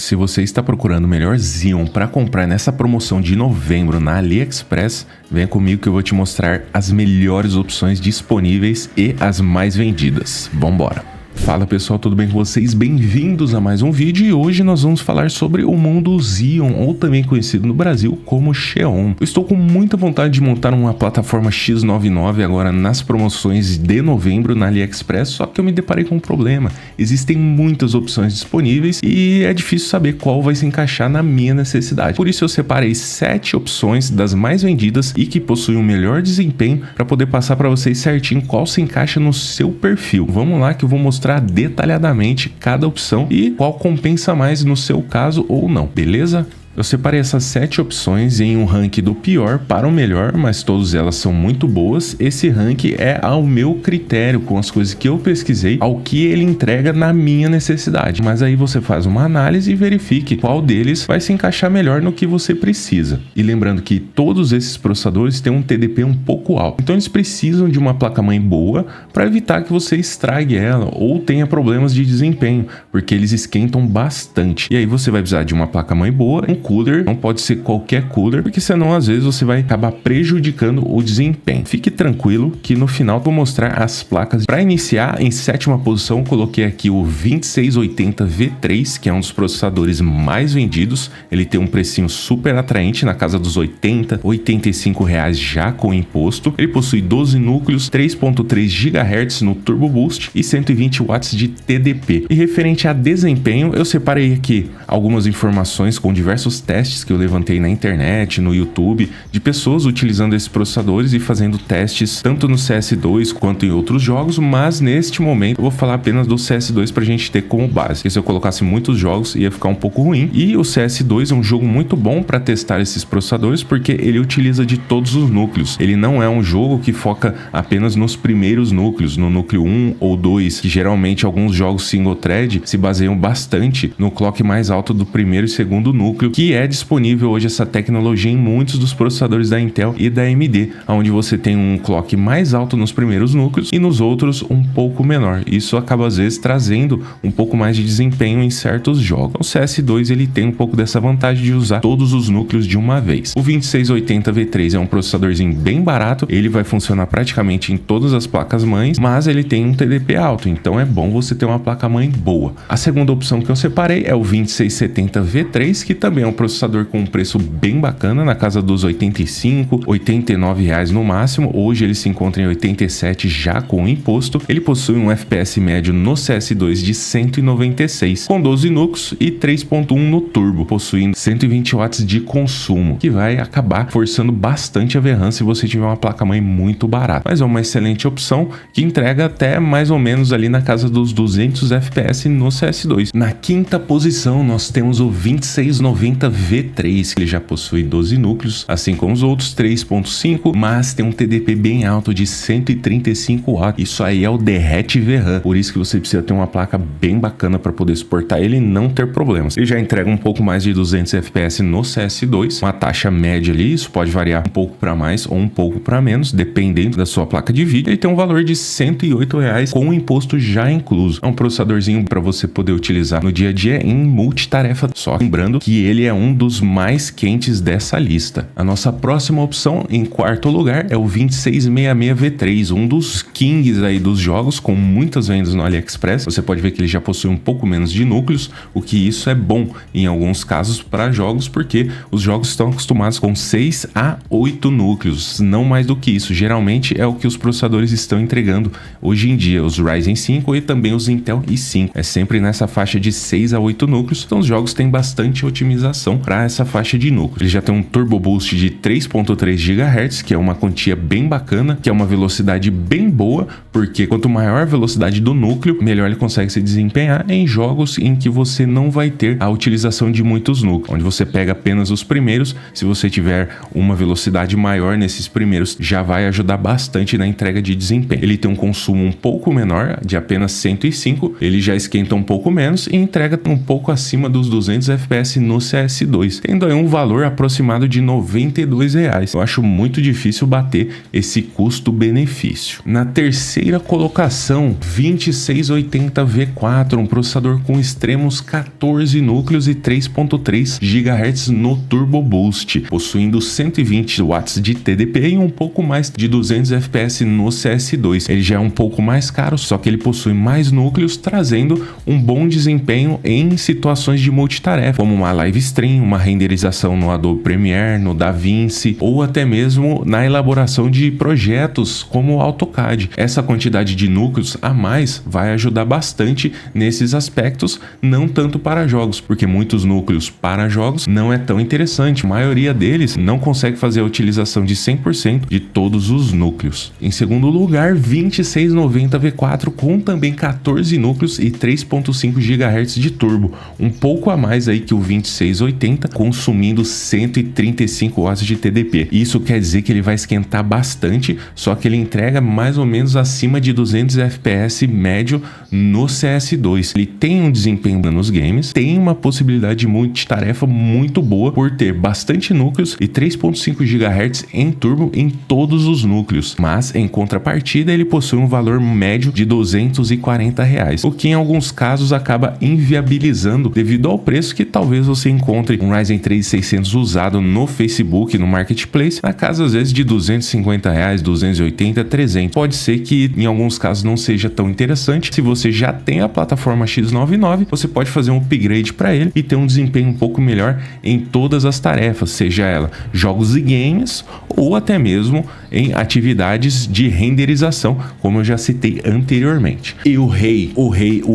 Se você está procurando o melhor Xeon para comprar nessa promoção de novembro na AliExpress, venha comigo que eu vou te mostrar as melhores opções disponíveis e as mais vendidas. Vambora! Fala pessoal, tudo bem com vocês? Bem-vindos a mais um vídeo e hoje nós vamos falar sobre o mundo Xeon, ou também conhecido no Brasil como Xeon. Eu estou com muita vontade de montar uma plataforma X99 agora nas promoções de novembro na AliExpress, só que eu me deparei com um problema. Existem muitas opções disponíveis e é difícil saber qual vai se encaixar na minha necessidade. Por isso eu separei 7 opções das mais vendidas e que possuem o melhor desempenho para poder passar para vocês certinho qual se encaixa no seu perfil. Vamos lá que eu vou mostrar detalhadamente cada opção e qual compensa mais no seu caso ou não, beleza? Eu separei essas 7 opções em um ranking do pior para o melhor, mas todas elas são muito boas. Esse ranking é ao meu critério, com as coisas que eu pesquisei, ao que ele entrega na minha necessidade. Mas aí você faz uma análise e verifique qual deles vai se encaixar melhor no que você precisa. E lembrando que todos esses processadores têm um TDP um pouco alto, então eles precisam de uma placa-mãe boa para evitar que você estrague ela ou tenha problemas de desempenho, porque eles esquentam bastante. E aí você vai precisar de uma placa-mãe boa, cooler, não pode ser qualquer cooler, porque senão às vezes você vai acabar prejudicando o desempenho. Fique tranquilo que no final vou mostrar as placas. Para iniciar, em 7ª posição, coloquei aqui o 2680 V3, que é um dos processadores mais vendidos. Ele tem um precinho super atraente, na casa dos 80, 85 reais já com imposto. Ele possui 12 núcleos, 3.3 GHz no Turbo Boost e 120 watts de TDP. E referente a desempenho, eu separei aqui algumas informações com diversos testes que eu levantei na internet, no YouTube, de pessoas utilizando esses processadores e fazendo testes tanto no CS2 quanto em outros jogos, mas neste momento eu vou falar apenas do CS2 pra gente ter como base, porque se eu colocasse muitos jogos ia ficar um pouco ruim. E o CS2 é um jogo muito bom para testar esses processadores porque ele utiliza de todos os núcleos. Ele não é um jogo que foca apenas nos primeiros núcleos, no núcleo 1 ou 2, que geralmente alguns jogos single thread se baseiam bastante no clock mais alto do primeiro e segundo núcleo, que é disponível hoje essa tecnologia em muitos dos processadores da Intel e da AMD, onde você tem um clock mais alto nos primeiros núcleos e nos outros um pouco menor. Isso acaba às vezes trazendo um pouco mais de desempenho em certos jogos. O CS2 ele tem um pouco dessa vantagem de usar todos os núcleos de uma vez. O 2680 V3 é um processadorzinho bem barato, ele vai funcionar praticamente em todas as placas mães, mas ele tem um TDP alto, então é bom você ter uma placa mãe boa. A segunda opção que eu separei é o 2670 V3, que também é um processador com um preço bem bacana, na casa dos 85, 89 reais no máximo. Hoje ele se encontra em 87 já com imposto. Ele possui um FPS médio no CS2 de 196, com 12 núcleos e 3.1 no turbo, possuindo 120 watts de consumo, que vai acabar forçando bastante a VRAM se você tiver uma placa-mãe muito barata. Mas é uma excelente opção que entrega até mais ou menos ali na casa dos 200 FPS no CS2. Na 5ª posição nós temos o 2690 V3, que ele já possui 12 núcleos, assim como os outros 3.5, mas tem um TDP bem alto de 135 watts. Isso aí é o derrete VRAM, por isso que você precisa ter uma placa bem bacana para poder suportar ele e não ter problemas. Ele já entrega um pouco mais de 200 FPS no CS2, uma taxa média ali, isso pode variar um pouco para mais ou um pouco para menos, dependendo da sua placa de vídeo. Ele tem um valor de 108 reais com o imposto já incluso. É um processadorzinho para você poder utilizar no dia a dia em multitarefa, só lembrando que ele é um dos mais quentes dessa lista. A nossa próxima opção, em 4º lugar, é o 2660 V3, um dos kings aí dos jogos, com muitas vendas no AliExpress. Você pode ver que ele já possui um pouco menos de núcleos, o que isso é bom em alguns casos para jogos, porque os jogos estão acostumados com 6 a 8 núcleos, não mais do que isso. Geralmente é o que os processadores estão entregando hoje em dia, os Ryzen 5 e também os Intel i5. É sempre nessa faixa de 6 a 8 núcleos, então os jogos têm bastante otimização para essa faixa de núcleo. Ele já tem um Turbo Boost de 3.3 GHz, que é uma quantia bem bacana, que é uma velocidade bem boa, porque quanto maior a velocidade do núcleo, melhor ele consegue se desempenhar em jogos em que você não vai ter a utilização de muitos núcleos, onde você pega apenas os primeiros. Se você tiver uma velocidade maior nesses primeiros, já vai ajudar bastante na entrega de desempenho. Ele tem um consumo um pouco menor, de apenas 105, ele já esquenta um pouco menos e entrega um pouco acima dos 200 FPS no CS CS2, tendo aí um valor aproximado de R$ 92. Eu acho muito difícil bater esse custo-benefício. Na terceira colocação, 2680 V4, um processador com extremos 14 núcleos e 3.3 GHz no Turbo Boost, possuindo 120 watts de TDP e um pouco mais de 200 FPS no CS2. Ele já é um pouco mais caro, só que ele possui mais núcleos, trazendo um bom desempenho em situações de multitarefa, como uma live stream, uma renderização no Adobe Premiere, no DaVinci ou até mesmo na elaboração de projetos como o AutoCAD. Essa quantidade de núcleos a mais vai ajudar bastante nesses aspectos, não tanto para jogos, porque muitos núcleos para jogos não é tão interessante. A maioria deles não consegue fazer a utilização de 100% de todos os núcleos. Em segundo lugar, 2690 V4 com também 14 núcleos e 3.5 GHz de turbo, um pouco a mais aí que o 2680, consumindo 135 watts de TDP. Isso quer dizer que ele vai esquentar bastante, só que ele entrega mais ou menos acima de 200 FPS médio no CS2. Ele tem um desempenho nos games, tem uma possibilidade de multitarefa muito boa por ter bastante núcleos e 3.5 GHz em turbo em todos os núcleos, mas em contrapartida ele possui um valor médio de R$ 240, o que em alguns casos acaba inviabilizando devido ao preço que talvez você encontre um Ryzen 3 600 usado no Facebook, no Marketplace, na casa às vezes de R$ 250, 280, 300. Pode ser que em alguns casos não seja tão interessante. Se você já tem a plataforma X99, você pode fazer um upgrade para ele e ter um desempenho um pouco melhor em todas as tarefas, seja ela jogos e games ou até mesmo em atividades de renderização, como eu já citei anteriormente. E o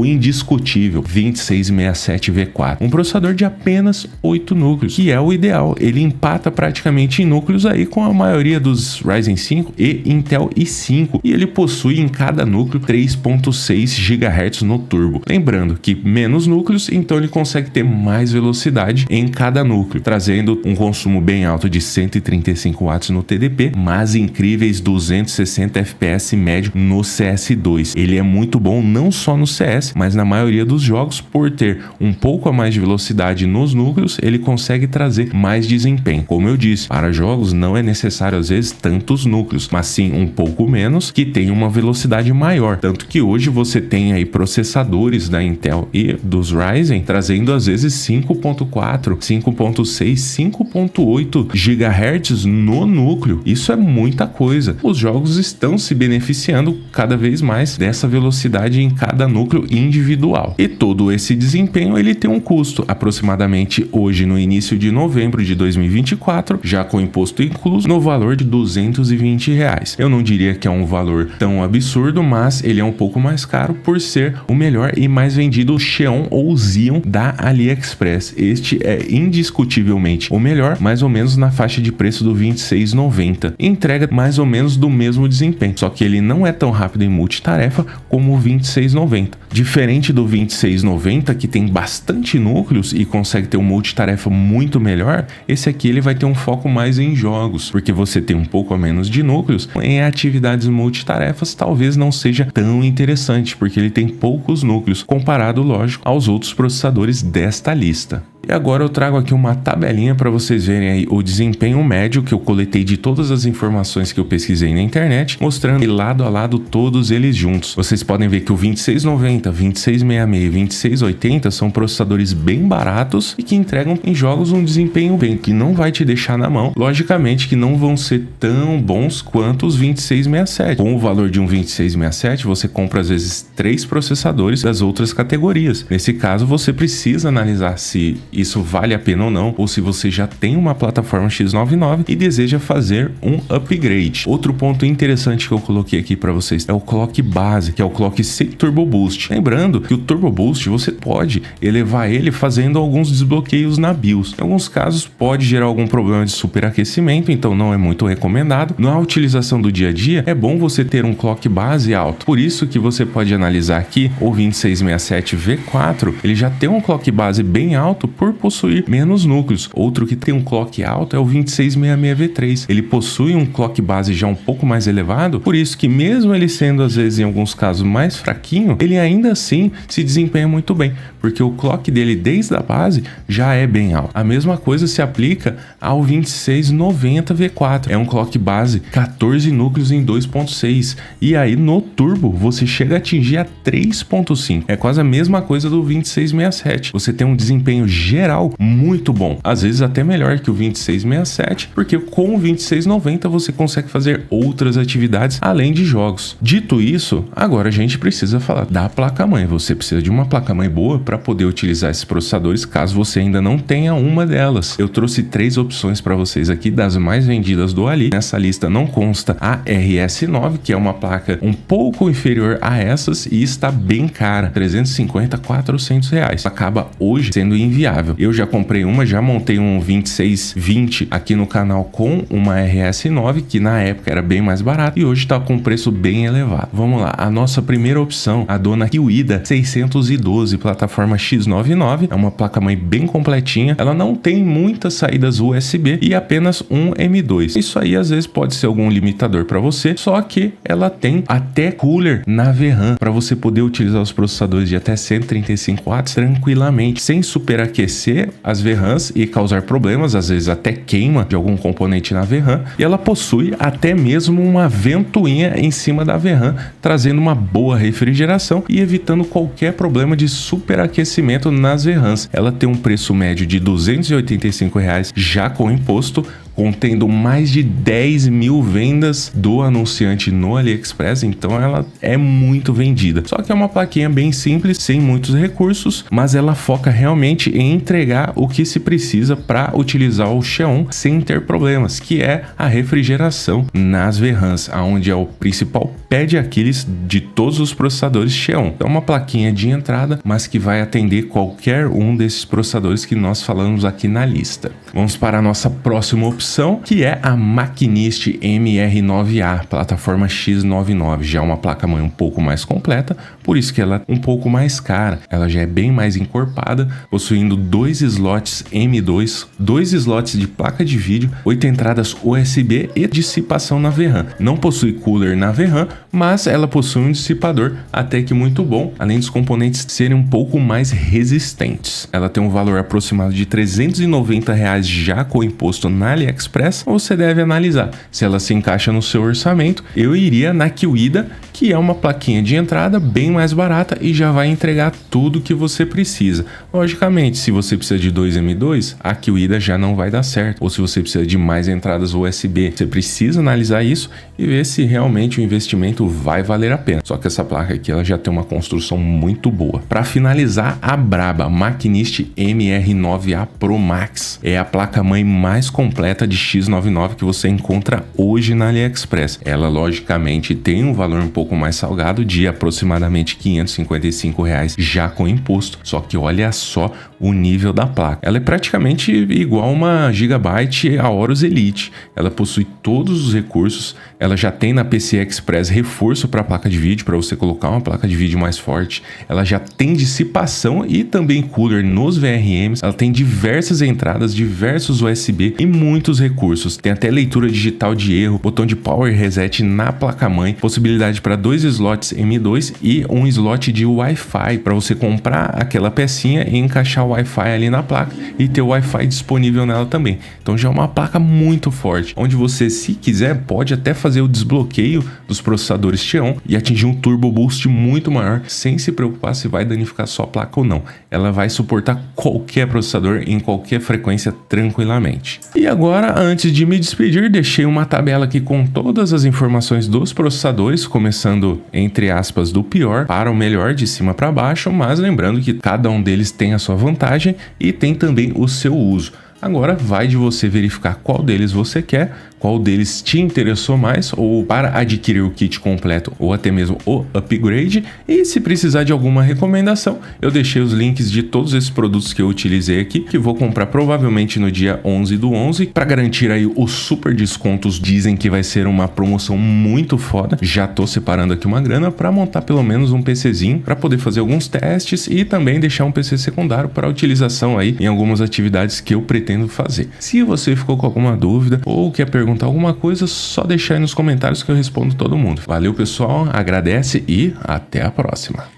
indiscutível 2667 V4, um processador de apenas 8 núcleos, que é o ideal. Ele empata praticamente em núcleos aí com a maioria dos Ryzen 5 e Intel i5, e ele possui em cada núcleo 3.6 GHz no turbo. Lembrando que menos núcleos, então ele consegue ter mais velocidade em cada núcleo, trazendo um consumo bem alto de 135 watts no TDP, mas incríveis 260 FPS médio no CS2. Ele é muito bom não só no CS, mas na maioria dos jogos. Por ter um pouco a mais de velocidade nos núcleos, ele consegue trazer mais desempenho. Como eu disse, para jogos não é necessário às vezes tantos núcleos, mas sim um pouco menos que tem uma velocidade maior. Tanto que hoje você tem aí processadores da Intel e dos Ryzen trazendo às vezes 5.4, 5.6, 5.8 GHz no núcleo. Isso é muita coisa. Os jogos estão se beneficiando cada vez mais dessa velocidade em cada núcleo individual. E todo esse desempenho ele tem um custo, aproximadamente hoje no início de novembro de 2024, já com imposto incluso, no valor de R$ 220. Eu não diria que é um valor tão absurdo, mas ele é um pouco mais caro por ser o melhor e mais vendido Xeon ou Xeon da AliExpress. Este é indiscutivelmente o melhor, mais ou menos na faixa de preço do 2690. Entrega mais ou menos do mesmo desempenho, só que ele não é tão rápido em multitarefa como o 2690. Diferente do 2690, que tem bastante núcleos e consegue ter uma multitarefa muito melhor, esse aqui ele vai ter um foco mais em jogos, porque você tem um pouco a menos de núcleos. Em atividades multitarefas talvez não seja tão interessante, porque ele tem poucos núcleos, comparado, lógico, aos outros processadores desta lista. E agora eu trago aqui uma tabelinha para vocês verem aí o desempenho médio que eu coletei de todas as informações que eu pesquisei na internet, mostrando lado a lado todos eles juntos. Vocês podem ver que o 2690, 2666 e 2680 são processadores bem baratos e que entregam em jogos um desempenho bem, que não vai te deixar na mão. Logicamente que não vão ser tão bons quanto os 2667. Com o valor de um 2667, você compra às vezes 3 processadores das outras categorias. Nesse caso, você precisa analisar se isso vale a pena ou se você já tem uma plataforma X99 e deseja fazer um upgrade. Outro ponto interessante que eu coloquei aqui para vocês é o clock base, que é o clock sem Turbo Boost. Lembrando que o Turbo Boost você pode elevar ele fazendo alguns desbloqueios na BIOS. Em alguns casos pode gerar algum problema de superaquecimento, então não é muito recomendado. Na utilização do dia a dia é bom você ter um clock base alto. Por isso que você pode analisar aqui o 2667 V4, ele já tem um clock base bem alto por possuir menos núcleos. Outro que tem um clock alto é o 2666V3. Ele possui um clock base já um pouco mais elevado, por isso que mesmo ele sendo às vezes em alguns casos mais fraquinho, ele ainda assim se desempenha muito bem, porque o clock dele desde a base já é bem alto. A mesma coisa se aplica ao 2690V4. É um clock base 14 núcleos em 2.6 e aí no turbo você chega a atingir a 3.5. É quase a mesma coisa do 2667. Você tem um desempenho geral muito bom, às vezes até melhor que o 2667, porque com o 2690 você consegue fazer outras atividades além de jogos. Dito isso, agora a gente precisa falar da placa-mãe. Você precisa de uma placa-mãe boa para poder utilizar esses processadores, caso você ainda não tenha uma delas. Eu trouxe 3 opções para vocês aqui das mais vendidas do Ali. Nessa lista não consta a RS9, que é uma placa um pouco inferior a essas e está bem cara, 350 a 400 reais. Acaba hoje sendo inviável. Eu já comprei uma, já montei um 2620 aqui no canal com uma RS9, que na época era bem mais barato e hoje está com um preço bem elevado. Vamos lá, a nossa primeira opção, a dona Kiwida 612, plataforma X99, é uma placa-mãe bem completinha. Ela não tem muitas saídas USB e apenas um M2. Isso aí às vezes pode ser algum limitador para você, só que ela tem até cooler na VRAM para você poder utilizar os processadores de até 135 watts tranquilamente, sem superaquecer as VRAMs e causar problemas, às vezes até queima de algum componente na VRAM. E ela possui até mesmo uma ventoinha em cima da VRAM, trazendo uma boa refrigeração e evitando qualquer problema de superaquecimento nas VRAMs. Ela tem um preço médio de R$ 285 já com imposto, contendo mais de 10 mil vendas do anunciante no AliExpress, então ela é muito vendida. Só que é uma plaquinha bem simples, sem muitos recursos, mas ela foca realmente em entregar o que se precisa para utilizar o Xeon sem ter problemas, que é a refrigeração nas VRAMs, onde é o principal pé de Aquiles de todos os processadores Xeon. É uma plaquinha de entrada, mas que vai atender qualquer um desses processadores que nós falamos aqui na lista. Vamos para a nossa próxima opção, que é a Machinist MR9A, plataforma X99. Já é uma placa-mãe um pouco mais completa, por isso que ela é um pouco mais cara. Ela já é bem mais encorpada, possuindo 2 slots M2, 2 slots de placa de vídeo, 8 entradas USB e dissipação na VRAM. Não possui cooler na VRAM, mas ela possui um dissipador até que muito bom, além dos componentes serem um pouco mais resistentes. Ela tem um valor aproximado de R$ 390 já com imposto na AliExpress. Você deve analisar se ela se encaixa no seu orçamento. Eu iria na Kiwida, que é uma plaquinha de entrada bem mais barata e já vai entregar tudo que você precisa. Logicamente, se você precisa de 2 M2, a Kiwida já não vai dar certo. Ou se você precisa de mais entradas USB, você precisa analisar isso e ver se realmente o investimento vai valer a pena. Só que essa placa aqui ela já tem uma construção muito boa. Para finalizar, a braba Machinist MR9A Pro Max é a placa-mãe mais completa de X99 que você encontra hoje na AliExpress. Ela logicamente tem um valor um pouco mais salgado, de aproximadamente R$ 555 já com imposto, só que olha só o nível da placa. Ela é praticamente igual uma Gigabyte Aorus Elite. Ela possui todos os recursos, ela já tem na PCI Express reforço para a placa de vídeo, para você colocar uma placa de vídeo mais forte. Ela já tem dissipação e também cooler nos VRMs. Ela tem diversas entradas, diversos USB e muitos recursos. Tem até leitura digital de erro, botão de power reset na placa-mãe, possibilidade para 2 slots M2 e um slot de Wi-Fi para você comprar aquela pecinha e encaixar o Wi-Fi ali na placa e ter o Wi-Fi disponível nela também. Então já é uma placa muito forte, onde você, se quiser, pode até fazer o desbloqueio dos processadores Xeon e atingir um turbo boost muito maior, sem se preocupar se vai danificar sua placa ou não. Ela vai suportar qualquer processador em qualquer frequência tranquilamente. E agora, antes de me despedir, deixei uma tabela aqui com todas as informações dos processadores, começando entre aspas do pior para o melhor, de cima para baixo, mas lembrando que cada um deles tem a sua vantagem e tem também o seu uso. Agora vai de você verificar qual deles você quer, qual deles te interessou mais, ou para adquirir o kit completo ou até mesmo o upgrade. E se precisar de alguma recomendação, eu deixei os links de todos esses produtos que eu utilizei aqui, que vou comprar provavelmente no dia 11/11, para garantir aí os super descontos. Dizem que vai ser uma promoção muito foda. Já tô separando aqui uma grana para montar pelo menos um PCzinho para poder fazer alguns testes e também deixar um PC secundário para utilização aí em algumas atividades que eu pretendo fazer. Se você ficou com alguma dúvida ou quer perguntar alguma coisa, só deixar aí nos comentários que eu respondo todo mundo. Valeu, pessoal, agradece e até a próxima.